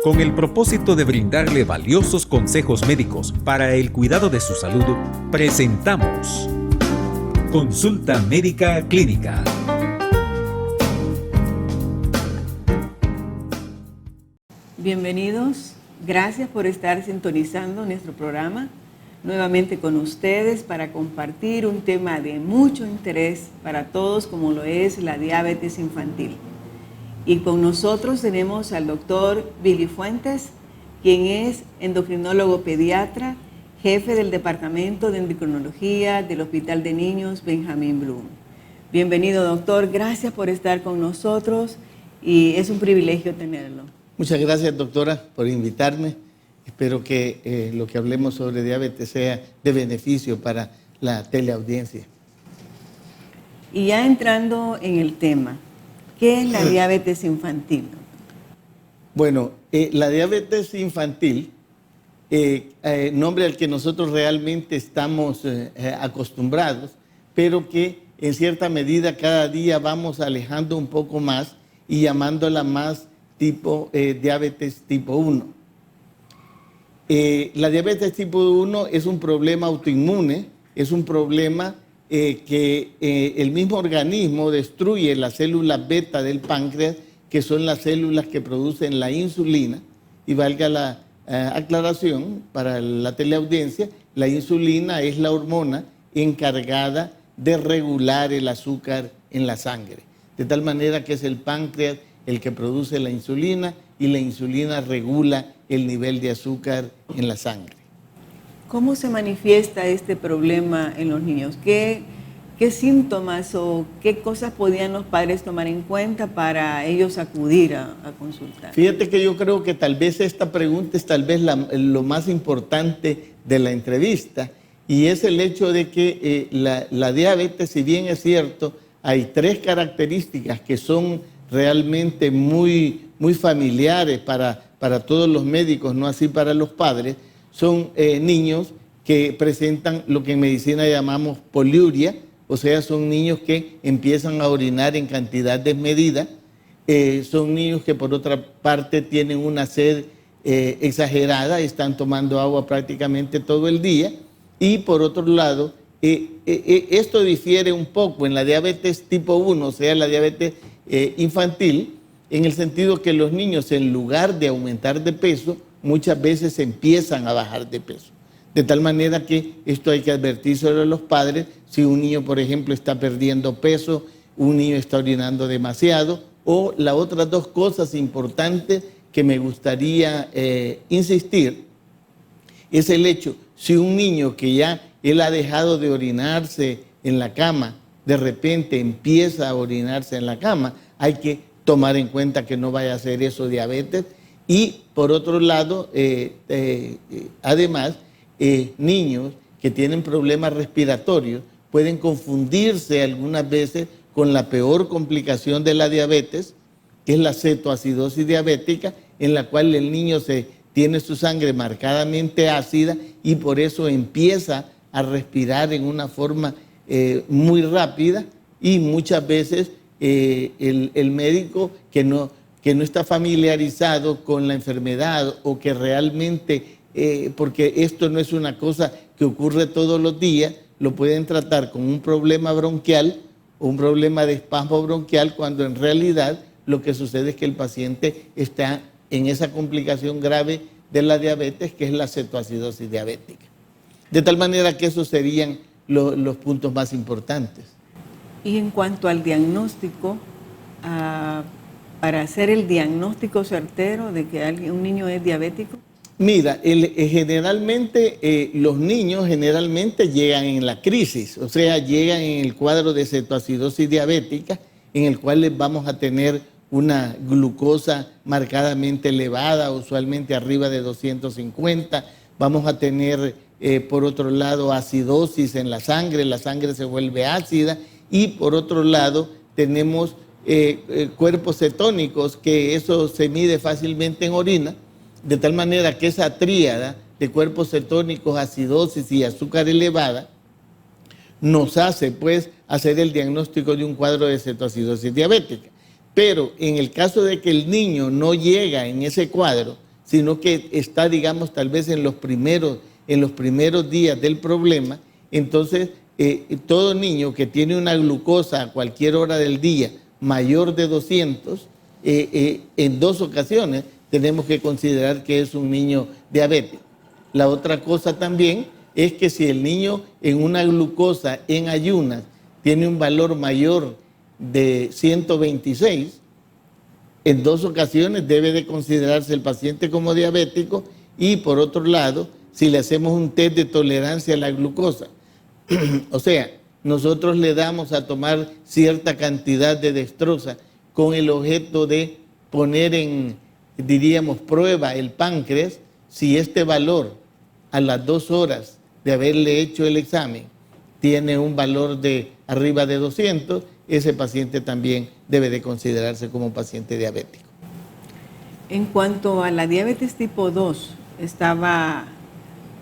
Con el propósito de brindarle valiosos consejos médicos para el cuidado de su salud, presentamos Consulta Médica Clínica. Bienvenidos, gracias por estar sintonizando nuestro programa nuevamente con ustedes para compartir un tema de mucho interés para todos como lo es la diabetes infantil. Y con nosotros tenemos al doctor Billy Fuentes, quien es endocrinólogo pediatra, jefe del Departamento de Endocrinología del Hospital de Niños Benjamin Bloom. Bienvenido, doctor, gracias por estar con nosotros y es un privilegio tenerlo. Muchas gracias, doctora, por invitarme. Espero que lo que hablemos sobre diabetes sea de beneficio para la teleaudiencia. Y ya entrando en el tema, ¿qué es la diabetes infantil? Bueno, la diabetes infantil, nombre al que nosotros realmente estamos acostumbrados, pero que en cierta medida cada día vamos alejando un poco más y llamándola más tipo diabetes tipo 1. La diabetes tipo 1 es un problema autoinmune, es un problema que el mismo organismo destruye las células beta del páncreas, que son las células que producen la insulina. Y valga la aclaración para la teleaudiencia, la insulina es la hormona encargada de regular el azúcar en la sangre. De tal manera que es el páncreas el que produce la insulina y la insulina regula el nivel de azúcar en la sangre. ¿Cómo se manifiesta este problema en los niños? ¿Qué síntomas o qué cosas podían los padres tomar en cuenta para ellos acudir a consultar? Fíjate que yo creo que tal vez esta pregunta es tal vez lo más importante de la entrevista, y es el hecho de que la diabetes, si bien es cierto, hay tres características que son realmente muy familiares para todos los médicos, no así para los padres. Son niños que presentan lo que en medicina llamamos poliuria, o sea, son niños que empiezan a orinar en cantidad desmedida, son niños que por otra parte tienen una sed exagerada, están tomando agua prácticamente todo el día, y por otro lado, esto difiere un poco en la diabetes tipo 1, o sea, la diabetes infantil, en el sentido que los niños, en lugar de aumentar de peso, muchas veces empiezan a bajar de peso. De tal manera que esto hay que advertírselo a los padres. Si un niño, por ejemplo, está perdiendo peso, un niño está orinando demasiado, o las otras dos cosas importantes que me gustaría insistir, es el hecho, si un niño que ya él ha dejado de orinarse en la cama, de repente empieza a orinarse en la cama, hay que tomar en cuenta que no vaya a ser eso diabetes. Y por otro lado, además, niños que tienen problemas respiratorios pueden confundirse algunas veces con la peor complicación de la diabetes, que es la cetoacidosis diabética, en la cual el niño tiene su sangre marcadamente ácida y por eso empieza a respirar en una forma muy rápida, y muchas veces el médico que no está familiarizado con la enfermedad, o que realmente, porque esto no es una cosa que ocurre todos los días, lo pueden tratar con un problema bronquial o un problema de espasmo bronquial, cuando en realidad lo que sucede es que el paciente está en esa complicación grave de la diabetes, que es la cetoacidosis diabética. De tal manera que esos serían los puntos más importantes. Y en cuanto al diagnóstico, para hacer el diagnóstico certero de que un niño es diabético. Mira, generalmente los niños llegan en la crisis, o sea, llegan en el cuadro de cetoacidosis diabética, en el cual les vamos a tener una glucosa marcadamente elevada, usualmente arriba de 250, vamos a tener por otro lado acidosis en la sangre se vuelve ácida, y por otro lado tenemos cuerpos cetónicos, que eso se mide fácilmente en orina, de tal manera que esa tríada de cuerpos cetónicos, acidosis y azúcar elevada nos hace pues hacer el diagnóstico de un cuadro de cetoacidosis diabética. Pero en el caso de que el niño no llega en ese cuadro, sino que está, digamos, tal vez en los primeros días del problema. Entonces, todo niño que tiene una glucosa a cualquier hora del día mayor de 200, en 2 ocasiones tenemos que considerar que es un niño diabético. La otra cosa también es que si el niño en una glucosa en ayunas tiene un valor mayor de 126, en 2 ocasiones debe de considerarse el paciente como diabético. Y por otro lado, si le hacemos un test de tolerancia a la glucosa, o sea, nosotros le damos a tomar cierta cantidad de dextrosa con el objeto de poner en, diríamos, prueba el páncreas. Si este valor a las 2 horas de haberle hecho el examen tiene un valor de arriba de 200, ese paciente también debe de considerarse como paciente diabético. En cuanto a la diabetes tipo 2, estaba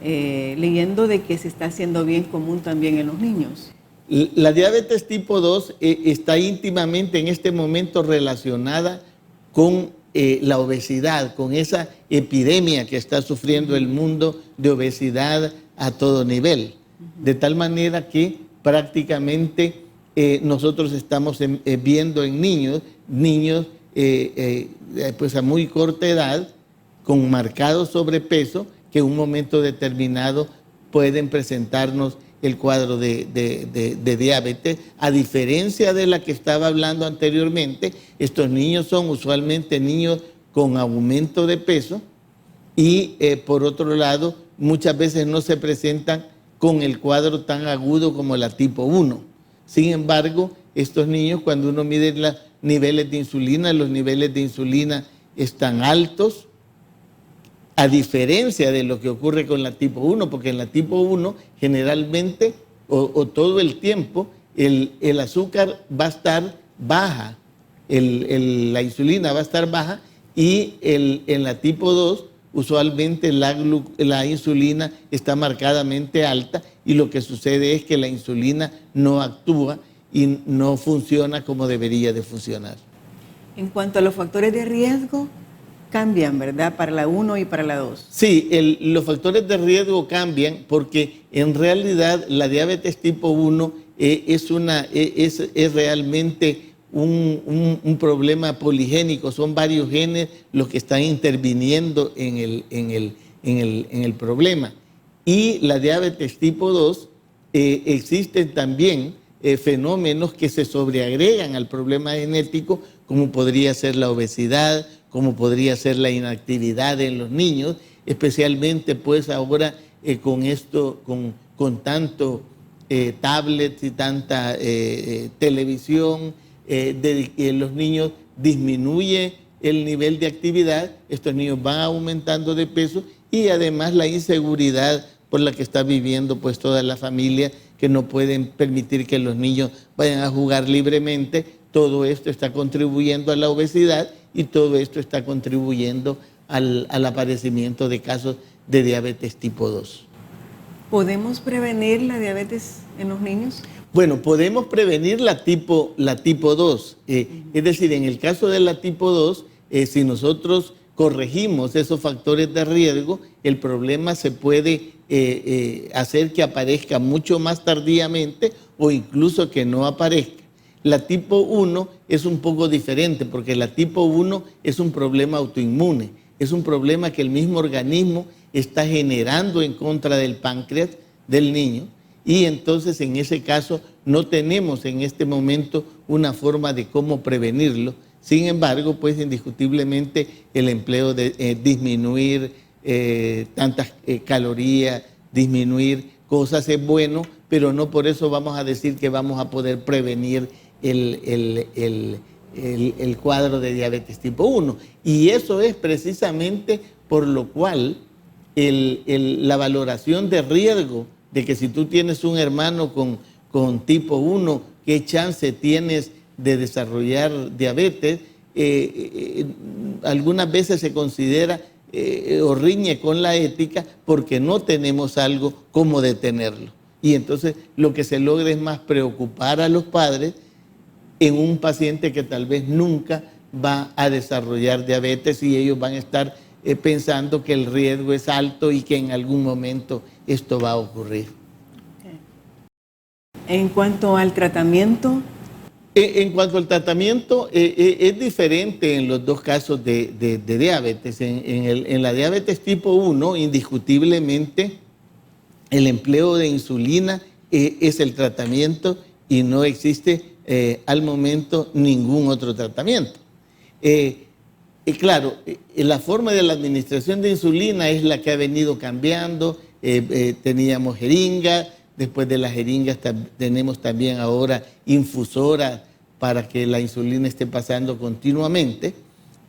leyendo de que se está haciendo bien común también en los niños. La diabetes tipo 2 está íntimamente en este momento relacionada con la obesidad, con esa epidemia que está sufriendo el mundo de obesidad a todo nivel. De tal manera que prácticamente nosotros estamos viendo en niños pues a muy corta edad, con marcado sobrepeso, que en un momento determinado pueden presentarnos el cuadro de diabetes. A diferencia de la que estaba hablando anteriormente, estos niños son usualmente niños con aumento de peso y por otro lado, muchas veces no se presentan con el cuadro tan agudo como la tipo 1. Sin embargo, estos niños, cuando uno mide los niveles de insulina están altos, a diferencia de lo que ocurre con la tipo 1, porque en la tipo 1 generalmente o todo el tiempo el azúcar va a estar baja, la insulina va a estar baja, y en la tipo 2 usualmente la insulina está marcadamente alta, y lo que sucede es que la insulina no actúa y no funciona como debería de funcionar. En cuanto a los factores de riesgo, cambian, ¿verdad? Para la 1 y para la 2. Sí, los factores de riesgo cambian porque en realidad la diabetes tipo 1 es realmente un problema poligénico. Son varios genes los que están interviniendo en el problema. Y la diabetes tipo 2, existen también fenómenos que se sobreagregan al problema genético, como podría ser la obesidad, como podría ser la inactividad en los niños, especialmente pues ahora con tanto tablets y tanta televisión, los niños disminuye el nivel de actividad, estos niños van aumentando de peso, y además la inseguridad por la que está viviendo pues toda la familia, que no pueden permitir que los niños vayan a jugar libremente. Todo esto está contribuyendo a la obesidad, y todo esto está contribuyendo al aparecimiento de casos de diabetes tipo 2. ¿Podemos prevenir la diabetes en los niños? Bueno, podemos prevenir la tipo 2. Es decir, en el caso de la tipo 2, si nosotros corregimos esos factores de riesgo, el problema se puede hacer que aparezca mucho más tardíamente o incluso que no aparezca. La tipo 1 es un poco diferente, porque la tipo 1 es un problema autoinmune, es un problema que el mismo organismo está generando en contra del páncreas del niño, y entonces en ese caso no tenemos en este momento una forma de cómo prevenirlo. Sin embargo, pues indiscutiblemente el empleo de disminuir tantas calorías, disminuir cosas es bueno, pero no por eso vamos a decir que vamos a poder prevenir el cuadro de diabetes tipo 1. Y eso es precisamente por lo cual la valoración de riesgo de que si tú tienes un hermano con tipo 1, ¿qué chance tienes de desarrollar diabetes? Algunas veces se considera o riñe con la ética, porque no tenemos algo como detenerlo. Y entonces lo que se logra es más preocupar a los padres en un paciente que tal vez nunca va a desarrollar diabetes, y ellos van a estar pensando que el riesgo es alto y que en algún momento esto va a ocurrir. En cuanto al tratamiento. En cuanto al tratamiento, es diferente en los dos casos de diabetes. En la diabetes tipo 1, indiscutiblemente, el empleo de insulina es el tratamiento y no existe al momento ningún otro tratamiento. Claro, la forma de la administración de insulina es la que ha venido cambiando. Teníamos jeringas, después de las jeringas tenemos también ahora infusoras para que la insulina esté pasando continuamente.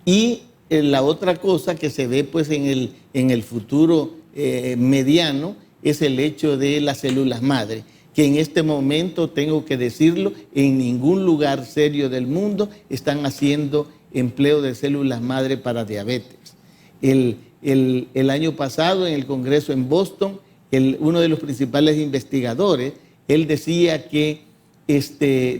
Y la otra cosa que se ve pues en el futuro mediano es el hecho de las células madre, que en este momento, tengo que decirlo, en ningún lugar serio del mundo están haciendo empleo de células madre para diabetes. El año pasado en el Congreso en Boston, uno de los principales investigadores, él decía que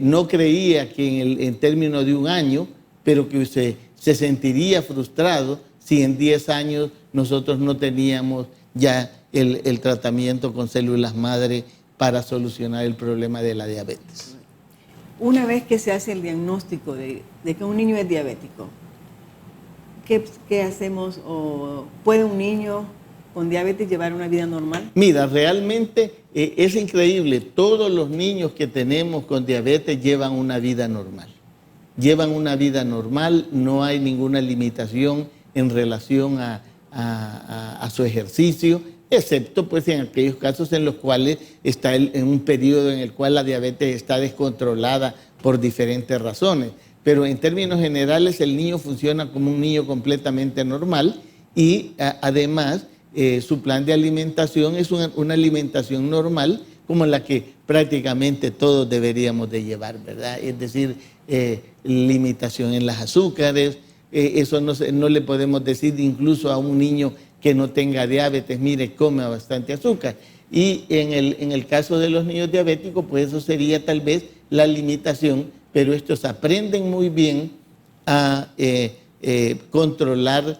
no creía que en términos de un año, pero que se sentiría frustrado si en 10 años nosotros no teníamos ya el tratamiento con células madre para solucionar el problema de la diabetes. Una vez que se hace el diagnóstico de que un niño es diabético, ¿qué hacemos? ¿O puede un niño con diabetes llevar una vida normal? Mira, realmente es increíble. Todos los niños que tenemos con diabetes llevan una vida normal. Llevan una vida normal, no hay ninguna limitación en relación a su ejercicio, excepto pues en aquellos casos en los cuales está en un periodo en el cual la diabetes está descontrolada por diferentes razones. Pero en términos generales el niño funciona como un niño completamente normal y además su plan de alimentación es una alimentación normal como la que prácticamente todos deberíamos de llevar, ¿verdad? Es decir, limitación en las azúcares, eso no le podemos decir incluso a un niño que no tenga diabetes, mire, come bastante azúcar. Y en el caso de los niños diabéticos, pues eso sería tal vez la limitación, pero estos aprenden muy bien a controlar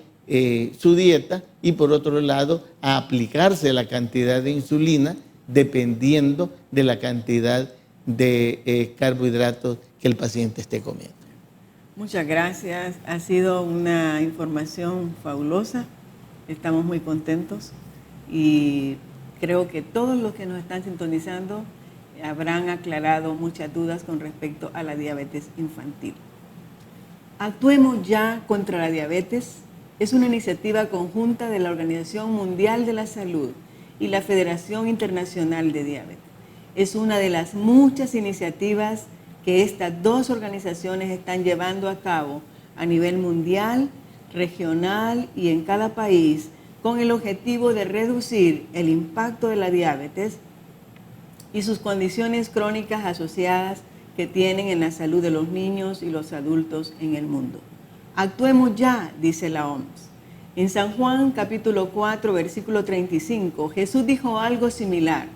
su dieta y por otro lado a aplicarse la cantidad de insulina dependiendo de la cantidad de carbohidratos que el paciente esté comiendo. Muchas gracias, ha sido una información fabulosa, estamos muy contentos y creo que todos los que nos están sintonizando habrán aclarado muchas dudas con respecto a la diabetes infantil. Actuemos ya contra la diabetes. Es una iniciativa conjunta de la Organización Mundial de la Salud y la Federación Internacional de Diabetes. Es una de las muchas iniciativas que estas dos organizaciones están llevando a cabo a nivel mundial, regional y en cada país con el objetivo de reducir el impacto de la diabetes y sus condiciones crónicas asociadas que tienen en la salud de los niños y los adultos en el mundo. Actuemos ya, dice la OMS. En San Juan capítulo 4, versículo 35, Jesús dijo algo similar.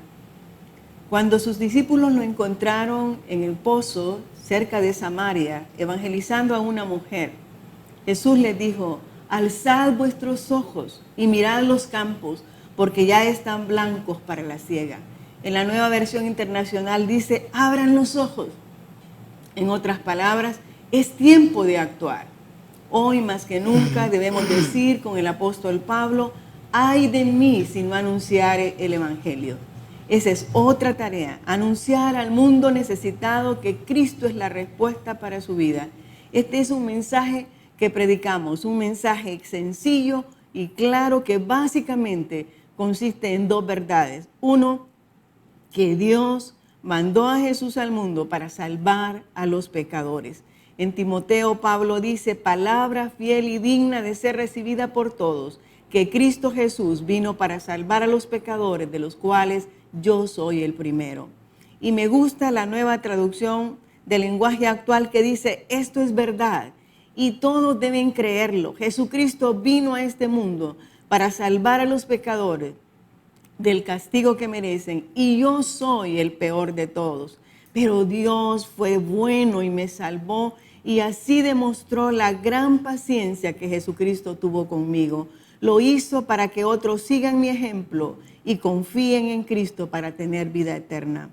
Cuando sus discípulos lo encontraron en el pozo cerca de Samaria, evangelizando a una mujer, Jesús les dijo, alzad vuestros ojos y mirad los campos, porque ya están blancos para la siega. En la Nueva Versión Internacional dice, abran los ojos. En otras palabras, es tiempo de actuar. Hoy más que nunca debemos decir con el apóstol Pablo, ay de mí si no anunciare el Evangelio. Esa es otra tarea, anunciar al mundo necesitado que Cristo es la respuesta para su vida. Este es un mensaje que predicamos, un mensaje sencillo y claro que básicamente consiste en dos verdades. Uno, que Dios mandó a Jesús al mundo para salvar a los pecadores. En Timoteo, Pablo dice, palabra fiel y digna de ser recibida por todos, que Cristo Jesús vino para salvar a los pecadores, de los cuales yo soy el primero. Y me gusta la nueva traducción del lenguaje actual que dice, esto es verdad y todos deben creerlo. Jesucristo vino a este mundo para salvar a los pecadores del castigo que merecen y yo soy el peor de todos. Pero Dios fue bueno y me salvó y así demostró la gran paciencia que Jesucristo tuvo conmigo. Lo hizo para que otros sigan mi ejemplo y confíen en Cristo para tener vida eterna.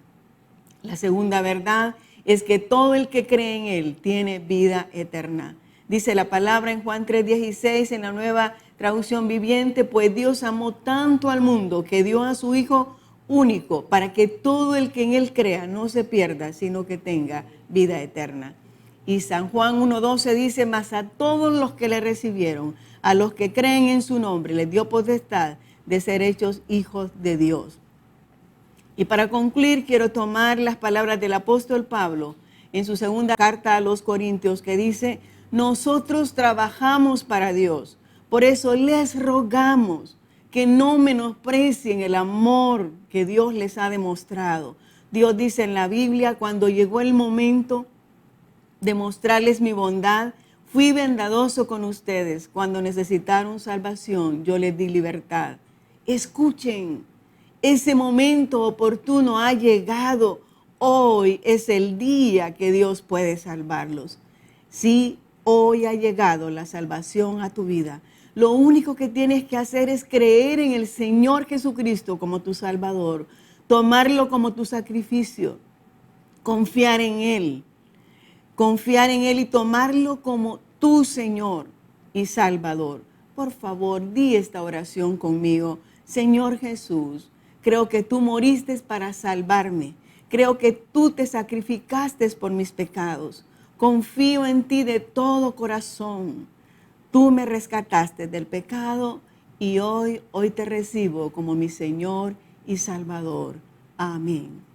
La segunda verdad es que todo el que cree en Él tiene vida eterna. Dice la palabra en Juan 3:16 en la Nueva Traducción Viviente, pues Dios amó tanto al mundo que dio a su Hijo único para que todo el que en Él crea no se pierda, sino que tenga vida eterna. Y San Juan 1:12 dice, mas a todos los que le recibieron, a los que creen en su nombre, les dio potestad de ser hechos hijos de Dios. Y para concluir, quiero tomar las palabras del apóstol Pablo en su segunda carta a los Corintios, que dice, nosotros trabajamos para Dios, por eso les rogamos que no menosprecien el amor que Dios les ha demostrado. Dios dice en la Biblia, cuando llegó el momento de mostrarles mi bondad, fui bondadoso con ustedes. Cuando necesitaron salvación, yo les di libertad. Escuchen, ese momento oportuno ha llegado. Hoy es el día que Dios puede salvarlos. Sí, hoy ha llegado la salvación a tu vida. Lo único que tienes que hacer es creer en el Señor Jesucristo como tu Salvador, tomarlo como tu sacrificio, confiar en Él y tomarlo como tu Señor y Salvador. Por favor, di esta oración conmigo. Señor Jesús, creo que tú moriste para salvarme. Creo que tú te sacrificaste por mis pecados. Confío en ti de todo corazón. Tú me rescataste del pecado y hoy te recibo como mi Señor y Salvador. Amén.